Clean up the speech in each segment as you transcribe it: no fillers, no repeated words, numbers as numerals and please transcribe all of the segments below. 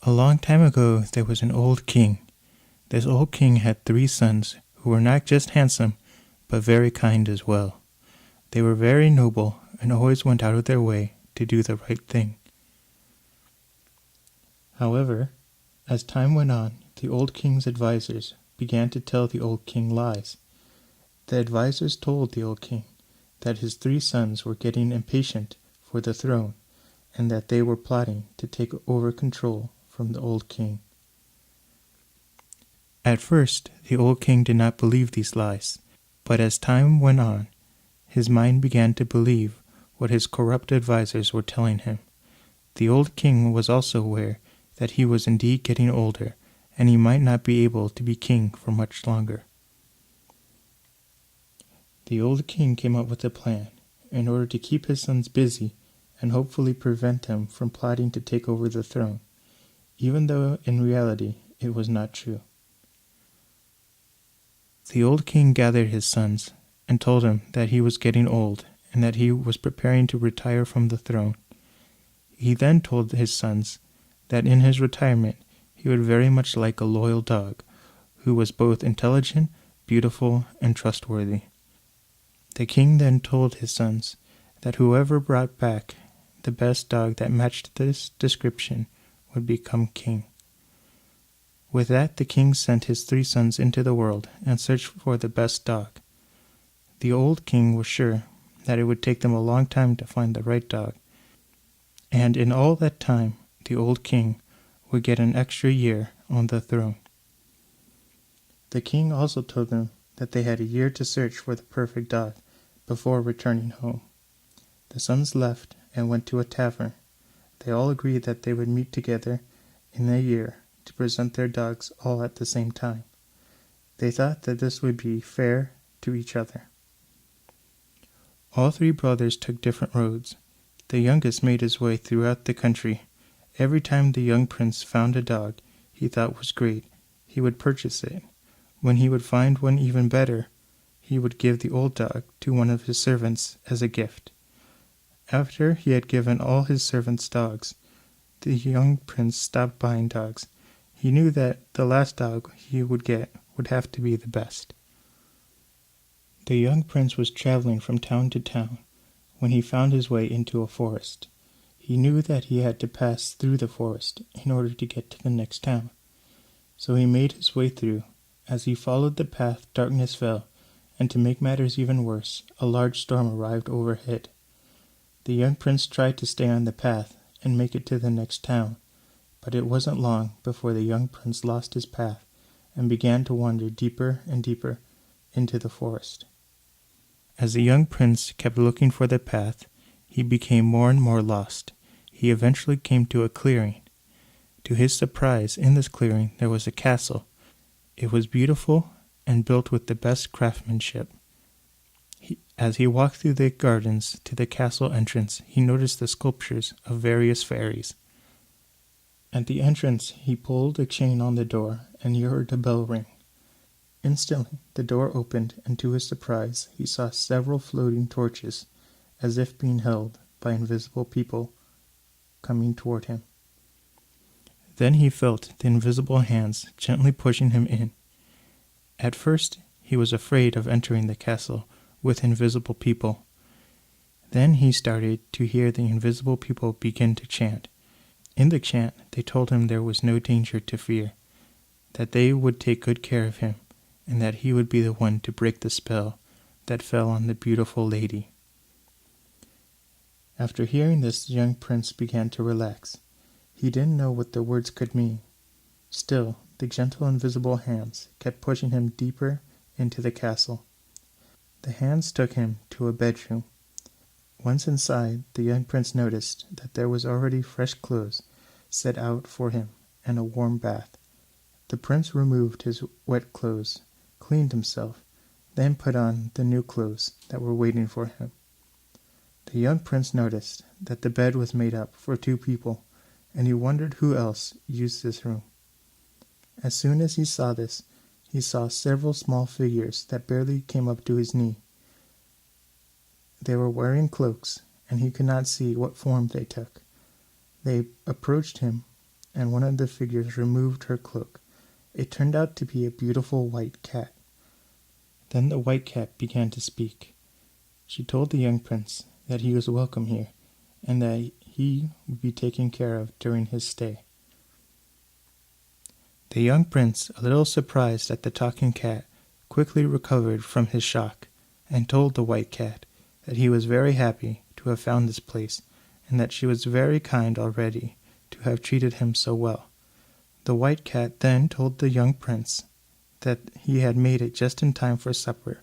A long time ago there was an old king. This old king had 3 sons who were not just handsome, but very kind as well. They were very noble and always went out of their way to do the right thing. However, as time went on, the old king's advisors began to tell the old king lies. The advisors told the old king that his 3 sons were getting impatient for the throne and that they were plotting to take over control from the old king. At first, the old king did not believe these lies, but as time went on, his mind began to believe what his corrupt advisors were telling him. The old king was also aware that he was indeed getting older, and he might not be able to be king for much longer. The old king came up with a plan in order to keep his sons busy and hopefully prevent them from plotting to take over the throne, even though in reality it was not true. The old king gathered his sons and told them that he was getting old and that he was preparing to retire from the throne. He then told his sons that in his retirement he would very much like a loyal dog who was both intelligent, beautiful, and trustworthy. The king then told his sons that whoever brought back the best dog that matched this description would become king. With that, the king sent his 3 sons into the world and searched for the best dog. The old king was sure that it would take them a long time to find the right dog, and in all that time, the old king would get an extra year on the throne. The king also told them that they had a year to search for the perfect dog before returning home. The sons left and went to a tavern. They all agreed that they would meet together in a year to present their dogs all at the same time. They thought that this would be fair to each other. All 3 brothers took different roads. The youngest made his way throughout the country. Every time the young prince found a dog he thought was great, he would purchase it. When he would find one even better, he would give the old dog to one of his servants as a gift. After he had given all his servants dogs, the young prince stopped buying dogs. He knew that the last dog he would get would have to be the best. The young prince was traveling from town to town when he found his way into a forest. He knew that he had to pass through the forest in order to get to the next town. So he made his way through. As he followed the path, darkness fell, and to make matters even worse, a large storm arrived overhead. The young prince tried to stay on the path and make it to the next town, but it wasn't long before the young prince lost his path and began to wander deeper and deeper into the forest. As the young prince kept looking for the path, he became more and more lost. He eventually came to a clearing. To his surprise, in this clearing there was a castle. It was beautiful and built with the best craftsmanship. As he walked through the gardens to the castle entrance, he noticed the sculptures of various fairies. At the entrance, he pulled a chain on the door and he heard a bell ring. Instantly, the door opened, and to his surprise, he saw several floating torches, as if being held by invisible people, coming toward him. Then he felt the invisible hands gently pushing him in. At first, he was afraid of entering the castle with invisible people. Then he started to hear the invisible people begin to chant. In the chant, they told him there was no danger to fear, that they would take good care of him, and that he would be the one to break the spell that fell on the beautiful lady. After hearing this, the young prince began to relax. He didn't know what the words could mean. Still, the gentle invisible hands kept pushing him deeper into the castle. The hands took him to a bedroom. Once inside, the young prince noticed that there was already fresh clothes set out for him and a warm bath. The prince removed his wet clothes, cleaned himself, then put on the new clothes that were waiting for him. The young prince noticed that the bed was made up for 2 people, and he wondered who else used this room. As soon as he saw this, he saw several small figures that barely came up to his knee. They were wearing cloaks, and he could not see what form they took. They approached him and one of the figures removed her cloak. It turned out to be a beautiful white cat. Then the white cat began to speak. She told the young prince that he was welcome here, and that he would be taken care of during his stay. The young prince, a little surprised at the talking cat, quickly recovered from his shock, and told the white cat that he was very happy to have found this place, and that she was very kind already to have treated him so well. The white cat then told the young prince that he had made it just in time for supper,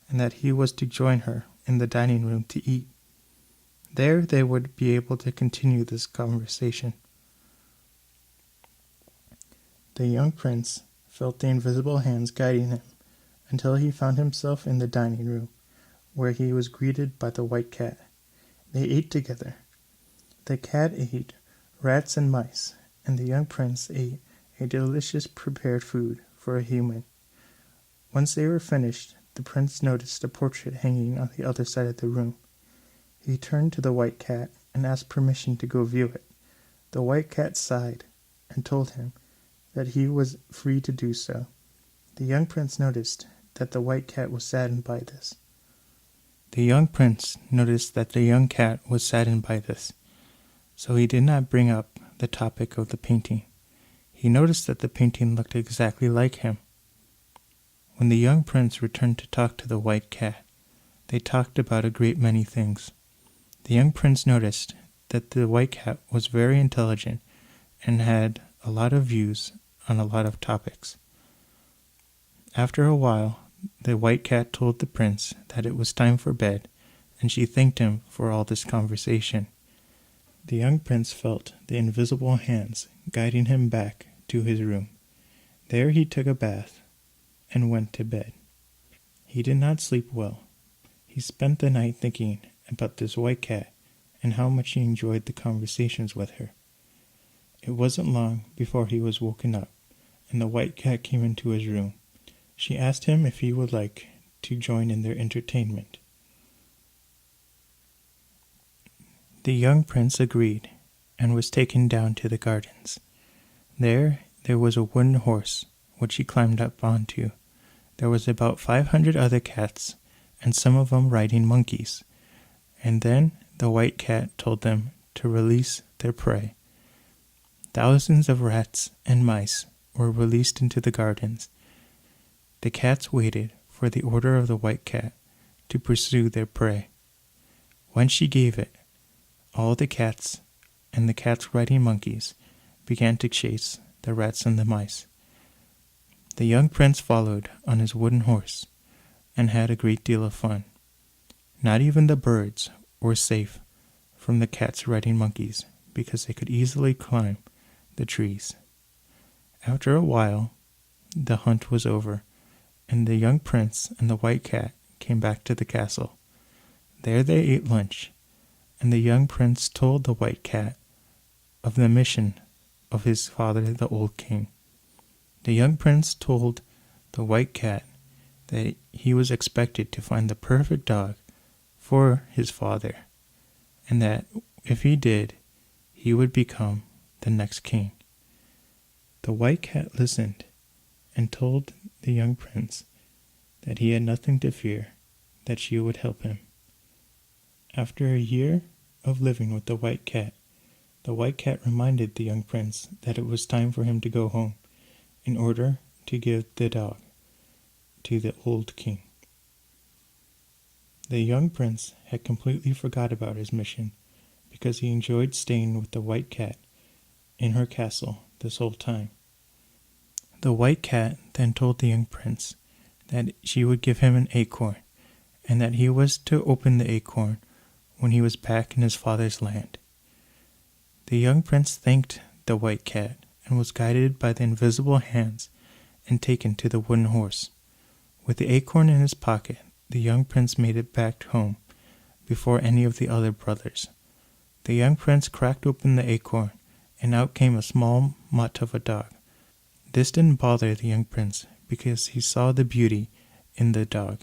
and that he was to join her in the dining room to eat. There they would be able to continue this conversation. The young prince felt the invisible hands guiding him until he found himself in the dining room, where he was greeted by the white cat. They ate together. The cat ate rats and mice, and the young prince ate a delicious prepared food for a human. Once they were finished, the prince noticed a portrait hanging on the other side of the room. He turned to the white cat and asked permission to go view it. The white cat sighed and told him that he was free to do so. The young prince noticed that the white cat was saddened by this. So he did not bring up the topic of the painting. He noticed that the painting looked exactly like him. When the young prince returned to talk to the white cat, they talked about a great many things. The young prince noticed that the white cat was very intelligent and had a lot of views on a lot of topics. After a while, the white cat told the prince that it was time for bed, and she thanked him for all this conversation. The young prince felt the invisible hands guiding him back to his room. There he took a bath and went to bed. He did not sleep well. He spent the night thinking about this white cat and how much he enjoyed the conversations with her. It wasn't long before he was woken up, and the white cat came into his room. She asked him if he would like to join in their entertainment. The young prince agreed, and was taken down to the gardens. There was a wooden horse, which he climbed up onto. There was about 500 other cats, and some of them riding monkeys. And then the white cat told them to release their prey. Thousands of rats and mice were released into the gardens. The cats waited for the order of the white cat to pursue their prey. When she gave it, all the cats and the cats riding monkeys began to chase the rats and the mice. The young prince followed on his wooden horse and had a great deal of fun. Not even the birds were safe from the cats riding monkeys because they could easily climb the trees. After a while, the hunt was over, and the young prince and the white cat came back to the castle. There they ate lunch, and the young prince told the white cat of the mission of his father, the old king. The young prince told the white cat that he was expected to find the perfect dog for his father, and that if he did, he would become the next king. The white cat listened and told the young prince that he had nothing to fear, that she would help him. After a year of living with the white cat reminded the young prince that it was time for him to go home in order to give the dog to the old king. The young prince had completely forgot about his mission because he enjoyed staying with the white cat in her castle this whole time. The white cat then told the young prince that she would give him an acorn, and that he was to open the acorn when he was back in his father's land. The young prince thanked the white cat and was guided by the invisible hands and taken to the wooden horse. With the acorn in his pocket, the young prince made it back home before any of the other brothers. The young prince cracked open the acorn, and out came a small mutt of a dog. This didn't bother the young prince because he saw the beauty in the dog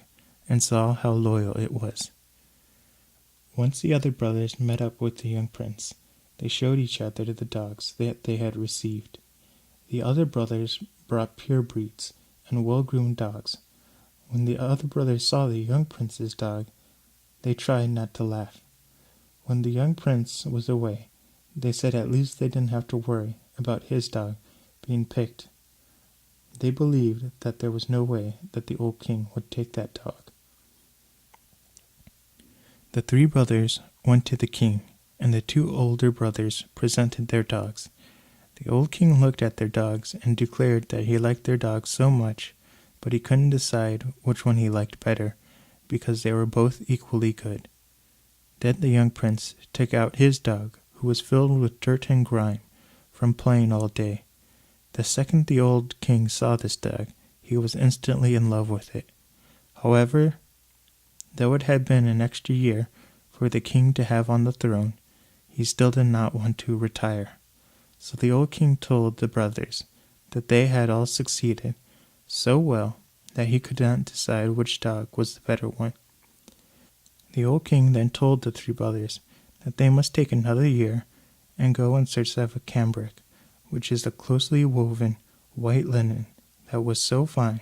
and saw how loyal it was. Once the other brothers met up with the young prince, They showed each other the dogs that they had received. The other brothers brought pure breeds and well-groomed dogs. When the other brothers saw the young prince's dog, they tried not to laugh. When the young prince was away, they said at least they didn't have to worry about his dog being picked. They believed that there was no way that the old king would take that dog. The three brothers went to the king, and the two older brothers presented their dogs. The old king looked at their dogs and declared that he liked their dogs so much, but he couldn't decide which one he liked better, because they were both equally good. Then the young prince took out his dog, who was filled with dirt and grime from playing all day. The second the old king saw this dog, he was instantly in love with it. However, though it had been an extra year for the king to have on the throne, he still did not want to retire. So the old king told the brothers that they had all succeeded so well that he could not decide which dog was the better one. The old king then told the three brothers that they must take another year and go in search of a cambric, which is a closely woven white linen that was so fine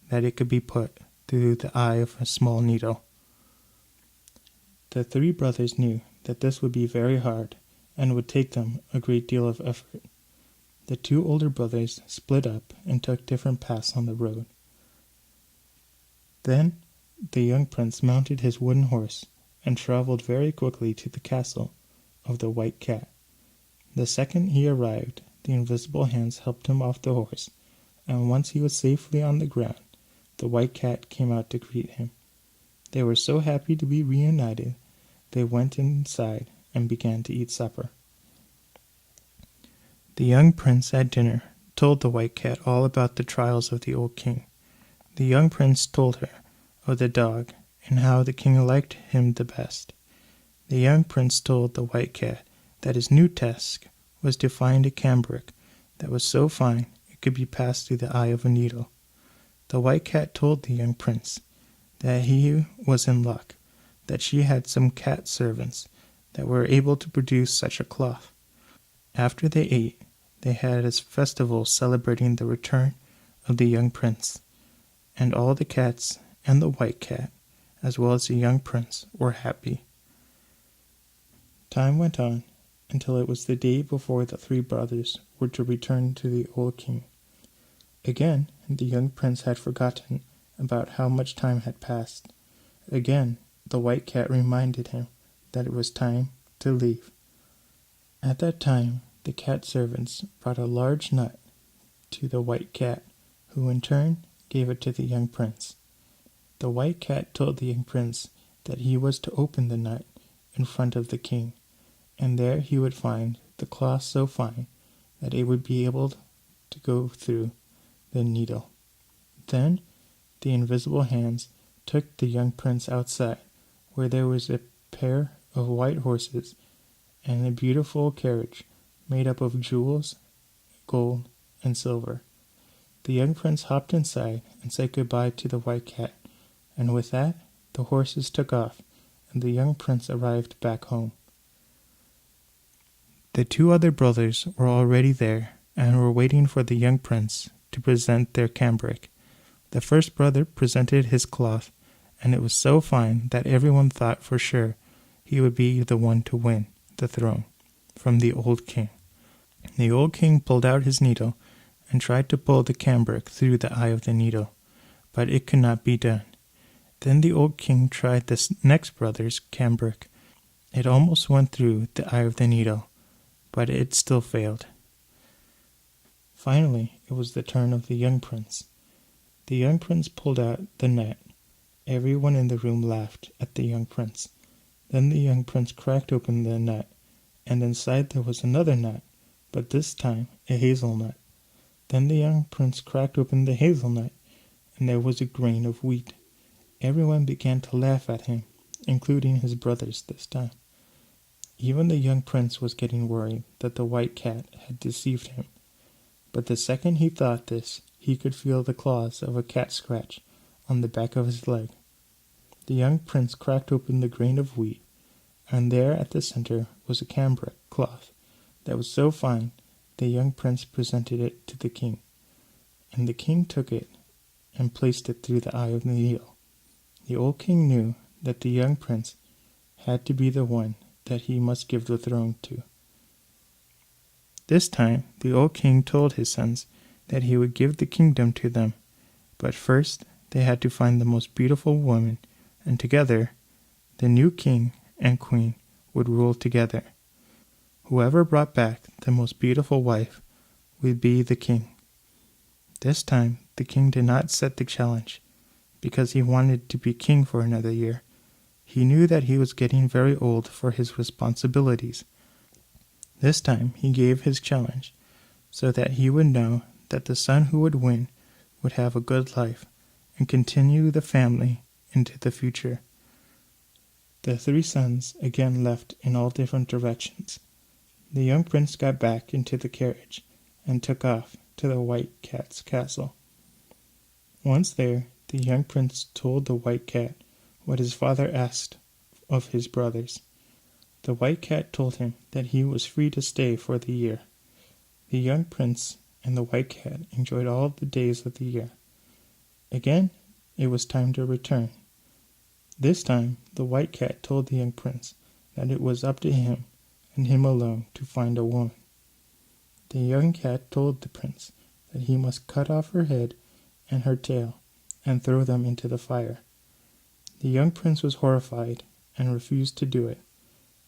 that it could be put through the eye of a small needle. The three brothers knew that this would be very hard and would take them a great deal of effort. The two older brothers split up and took different paths on the road. Then the young prince mounted his wooden horse and traveled very quickly to the castle of the white cat. The second he arrived, the invisible hands helped him off the horse, and once he was safely on the ground, the white cat came out to greet him. They were so happy to be reunited, they went inside and began to eat supper. The young prince at dinner told the white cat all about the trials of the old king. The young prince told her of the dog and how the king liked him the best. The young prince told the white cat that his new task was to find a cambric that was so fine it could be passed through the eye of a needle. The white cat told the young prince that he was in luck, that she had some cat servants that were able to produce such a cloth. After they ate, they had a festival celebrating the return of the young prince, and all the cats and the white cat, as well as the young prince, were happy. Time went on until it was the day before the three brothers were to return to the old king. Again, the young prince had forgotten about how much time had passed. Again, the white cat reminded him that it was time to leave. At that time, the cat servants brought a large nut to the white cat, who in turn gave it to the young prince. The white cat told the young prince that he was to open the nut in front of the king, and there he would find the cloth so fine that it would be able to go through the needle. Then the invisible hands took the young prince outside, where there was a pair of white horses and a beautiful carriage made up of jewels, gold, and silver. The young prince hopped inside and said goodbye to the white cat, and with that the horses took off, and the young prince arrived back home. The two other brothers were already there and were waiting for the young prince to present their cambric. The first brother presented his cloth, and it was so fine that everyone thought for sure he would be the one to win the throne from the old king. The old king pulled out his needle and tried to pull the cambric through the eye of the needle, but it could not be done. Then the old king tried the next brother's cambric. It almost went through the eye of the needle, but it still failed. Finally, it was the turn of the young prince. The young prince pulled out the nut. Everyone in the room laughed at the young prince. Then the young prince cracked open the nut, and inside there was another nut, but this time a hazelnut. Then the young prince cracked open the hazelnut, and there was a grain of wheat. Everyone began to laugh at him, including his brothers this time. Even the young prince was getting worried that the white cat had deceived him. But the second he thought this, he could feel the claws of a cat scratch on the back of his leg. The young prince cracked open the grain of wheat, and there at the center was a cambric cloth that was so fine, the young prince presented it to the king, and the king took it and placed it through the eye of the needle. The old king knew that the young prince had to be the one that he must give the throne to. This time the old king told his sons that he would give the kingdom to them, but first they had to find the most beautiful woman, and together the new king and queen would rule together. Whoever brought back the most beautiful wife would be the king. This time the king did not set the challenge, because he wanted to be king for another year. He knew that he was getting very old for his responsibilities. This time he gave his challenge, so that he would know that the son who would win would have a good life and continue the family into the future. The 3 sons again left in all different directions. The young prince got back into the carriage and took off to the White Cat's castle. Once there, the young prince told the White Cat what his father asked of his brothers. The White Cat told him that he was free to stay for the year. The young prince and the White Cat enjoyed all the days of the year. Again, it was time to return. This time, the White Cat told the young prince that it was up to him and him alone to find a woman. The young cat told the prince that he must cut off her head and her tail and throw them into the fire. The young prince was horrified and refused to do it.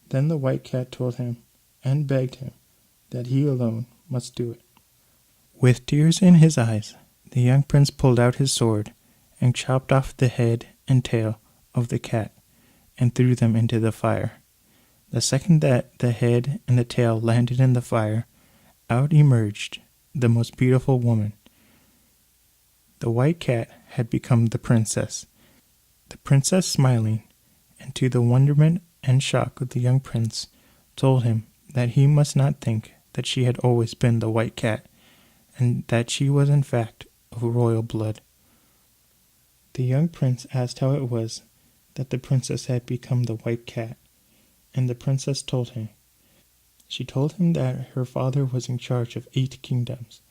Then the White Cat told him and begged him that he alone must do it. With tears in his eyes, the young prince pulled out his sword and chopped off the head and tail of the cat and threw them into the fire. The second that the head and the tail landed in the fire, out emerged the most beautiful woman. The White Cat had become the princess. The princess, smiling, and to the wonderment and shock of the young prince, told him that he must not think that she had always been the White Cat, and that she was in fact of royal blood. The young prince asked how it was that the princess had become the White Cat, and the princess told him. She told him that her father was in charge of 8 kingdoms,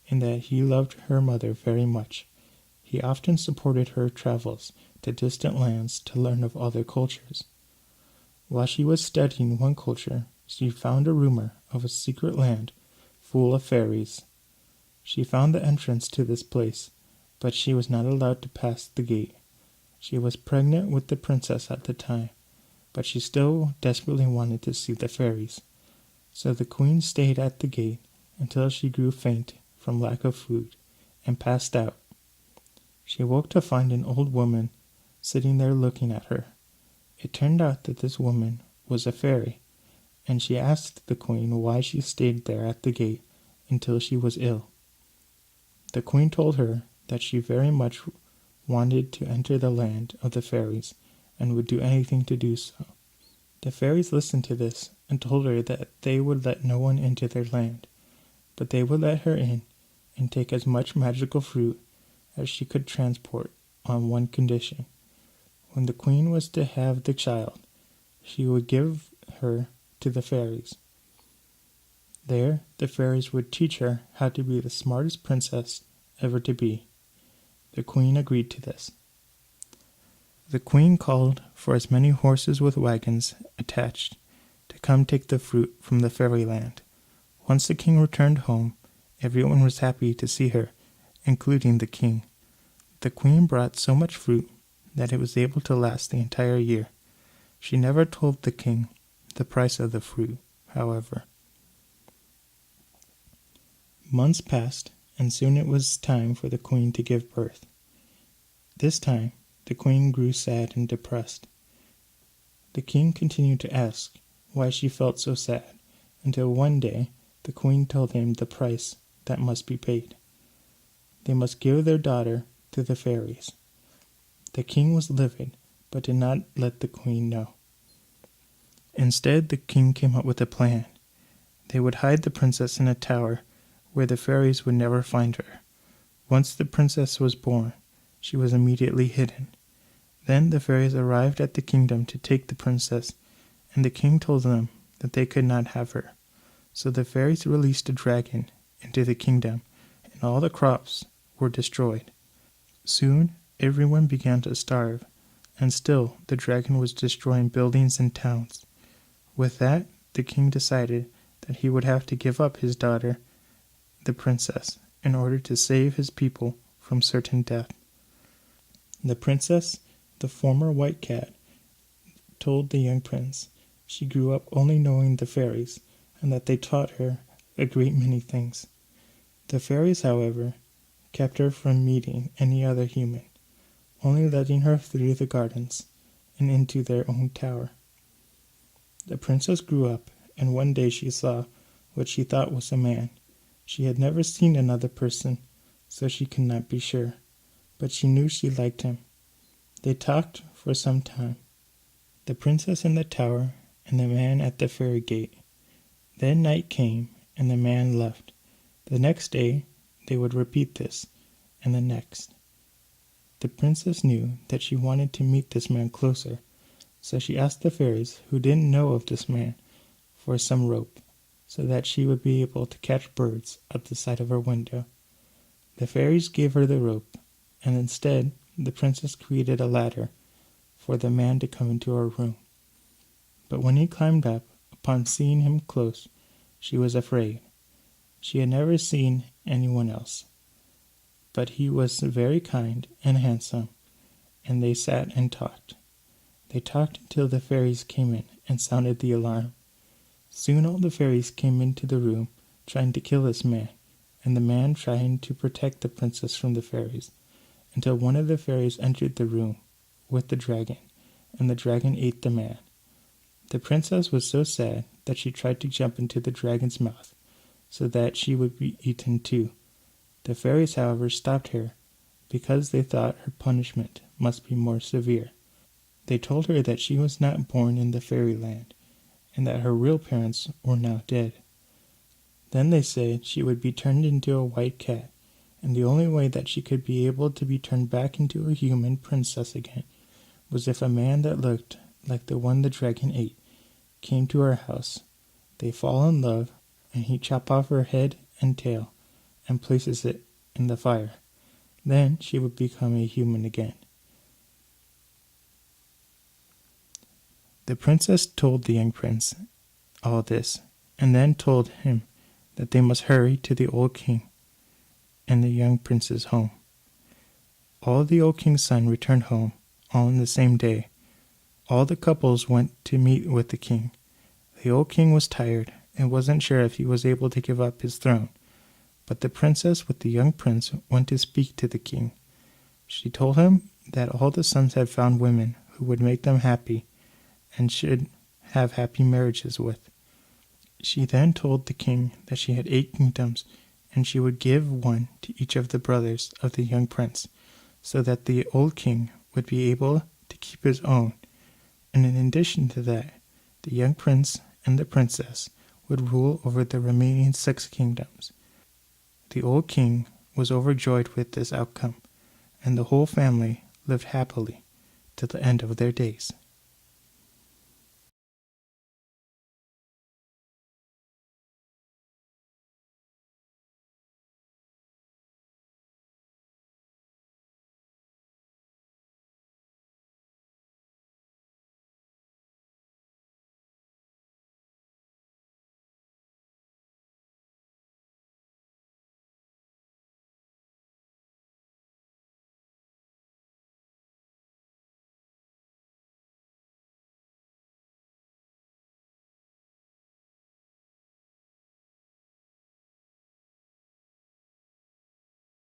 and that he loved her mother very much. He often supported her travels to distant lands to learn of other cultures. While she was studying one culture, she found a rumor of a secret land full of fairies. She found the entrance to this place, but she was not allowed to pass the gate. She was pregnant with the princess at the time, but she still desperately wanted to see the fairies. So the queen stayed at the gate until she grew faint from lack of food and passed out. She woke to find an old woman sitting there looking at her. It turned out that this woman was a fairy, and she asked the queen why she stayed there at the gate until she was ill. The queen told her that she very much wanted to enter the land of the fairies and would do anything to do so. The fairies listened to this and told her that they would let no one into their land, but they would let her in and take as much magical fruit as she could transport on one condition. When the queen was to have the child, she would give her to the fairies. There, the fairies would teach her how to be the smartest princess ever to be. The queen agreed to this. The queen called for as many horses with wagons attached to come take the fruit from the fairyland. Once the king returned home, everyone was happy to see her, including the king. The queen brought so much fruit that it was able to last the entire year. She never told the king the price of the fruit, however. Months passed, and soon it was time for the queen to give birth. This time, the queen grew sad and depressed. The king continued to ask why she felt so sad, until one day the queen told him the price that must be paid. They must give their daughter to the fairies. The king was livid, but did not let the queen know. Instead, the king came up with a plan. They would hide the princess in a tower where the fairies would never find her. Once the princess was born, she was immediately hidden. Then the fairies arrived at the kingdom to take the princess, and the king told them that they could not have her. So the fairies released a dragon into the kingdom, and all the crops were destroyed. Soon everyone began to starve, and still the dragon was destroying buildings and towns. With that, the king decided that he would have to give up his daughter, the princess, in order to save his people from certain death. The princess, the former white cat, told the young prince she grew up only knowing the fairies, and that they taught her a great many things. The fairies, however, kept her from meeting any other human, only letting her through the gardens and into their own tower. The princess grew up, and one day she saw what she thought was a man. She had never seen another person, so she could not be sure, but she knew she liked him. They talked for some time, the princess in the tower and the man at the fairy gate. Then night came, and the man left. The next day they would repeat this, and the next. The princess knew that she wanted to meet this man closer, so she asked the fairies who didn't know of this man for some rope, so that she would be able to catch birds at the side of her window. The fairies gave her the rope, and instead the princess created a ladder for the man to come into her room. But when he climbed up, upon seeing him close, she was afraid. She had never seen anyone else, but he was very kind and handsome, and they sat and talked. They talked until the fairies came in and sounded the alarm. Soon all the fairies came into the room, trying to kill this man, and the man trying to protect the princess from the fairies, until one of the fairies entered the room with the dragon, and the dragon ate the man. The princess was so sad that she tried to jump into the dragon's mouth, so that she would be eaten too. The fairies, however, stopped her, because they thought her punishment must be more severe. They told her that she was not born in the fairyland, and that her real parents were now dead. Then they said she would be turned into a white cat, and the only way that she could be able to be turned back into a human princess again was if a man that looked like the one the dragon ate came to her house. They fall in love, and he chop off her head and tail and places it in the fire. Then she would become a human again. The princess told the young prince all this, and then told him that they must hurry to the old king and the young prince's home. All the old king's son returned home, all in the same day. All the couples went to meet with the king. The old king was tired and wasn't sure if he was able to give up his throne, but the princess with the young prince went to speak to the king. She told him that all the sons had found women who would make them happy and should have happy marriages with. She then told the king that she had 8 kingdoms, and she would give one to each of the brothers of the young prince, so that the old king would be able to keep his own. And in addition to that, the young prince and the princess would rule over the remaining 6 kingdoms. The old king was overjoyed with this outcome, and the whole family lived happily to the end of their days.